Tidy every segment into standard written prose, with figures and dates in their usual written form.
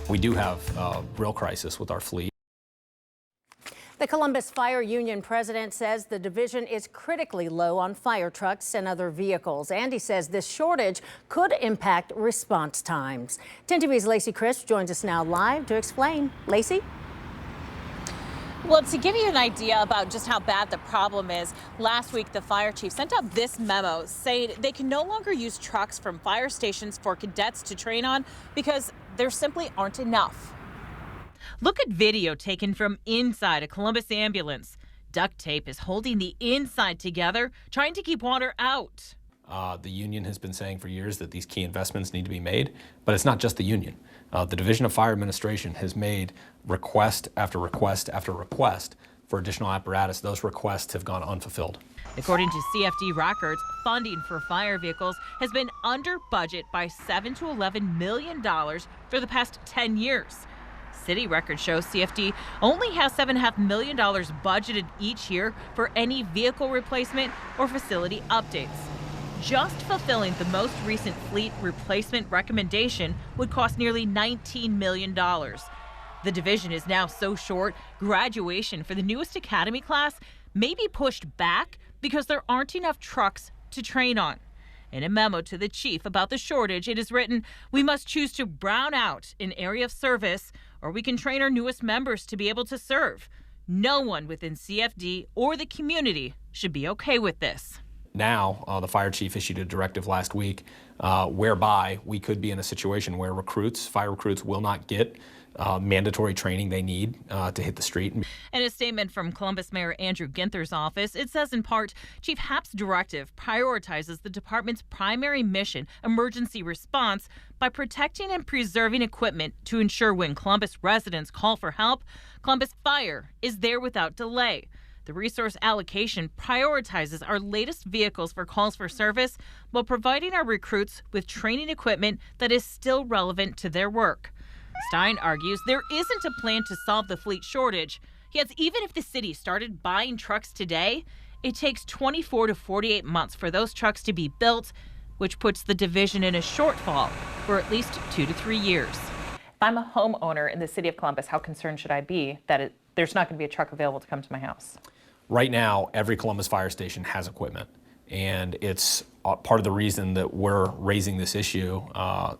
We do have a real crisis with our fleet. The Columbus Fire Union president says the division is critically low on fire trucks and other vehicles. And he says this shortage could impact response times. 10 TV's Lacey Crisp joins us now live to explain. Lacey? Well, to give you an idea about just how bad the problem is, last week the fire chief sent out this memo saying they can no longer use trucks from fire stations for cadets to train on because there simply aren't enough. Look at video taken from inside a Columbus ambulance. Duct tape is holding the inside together, trying to keep water out. The union has been saying for years that these key investments need to be made, but it's not just the union. The Division of Fire Administration has made request after request after request for additional apparatus. Those requests have gone unfulfilled. According to CFD records, funding for fire vehicles has been under budget by $7 to $11 million for the past 10 years. City records show CFD only has $7.5 million budgeted each year for any vehicle replacement or facility updates. Just fulfilling the most recent fleet replacement recommendation would cost nearly $19 million. The division is now so short, graduation for the newest academy class may be pushed back because there aren't enough trucks to train on. In a memo to the chief about the shortage, it is written, "We must choose to brown out an area of service, or we can train our newest members to be able to serve. No one within CFD or the community should be okay with this." Now, the fire chief issued a directive last week whereby we could be in a situation where fire recruits will not get mandatory training they need to hit the street. In a statement from Columbus Mayor Andrew Ginther's office, it says in part, Chief Happ's directive prioritizes the department's primary mission, emergency response, by protecting and preserving equipment to ensure when Columbus residents call for help, Columbus Fire is there without delay. The resource allocation prioritizes our latest vehicles for calls for service while providing our recruits with training equipment that is still relevant to their work. Stein argues there isn't a plan to solve the fleet shortage. Yet even if the city started buying trucks today, it takes 24 to 48 months for those trucks to be built, which puts the division in a shortfall for at least 2 to 3 years. If I'm a homeowner in the city of Columbus, how concerned should I be that there's not going to be a truck available to come to my house? Right now, every Columbus fire station has equipment, and it's part of the reason that we're raising this issue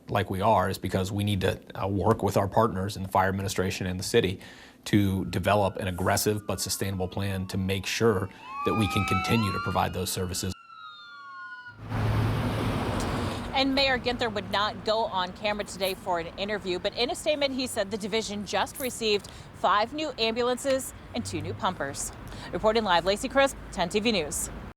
like we are is because we need to work with our partners in the fire administration and the city to develop an aggressive but sustainable plan to make sure that we can continue to provide those services. And Mayor Ginther would not go on camera today for an interview, but in a statement he said the division just received 5 new ambulances and 2 new pumpers. Reporting live, Lacey Crisp, 10 TV News.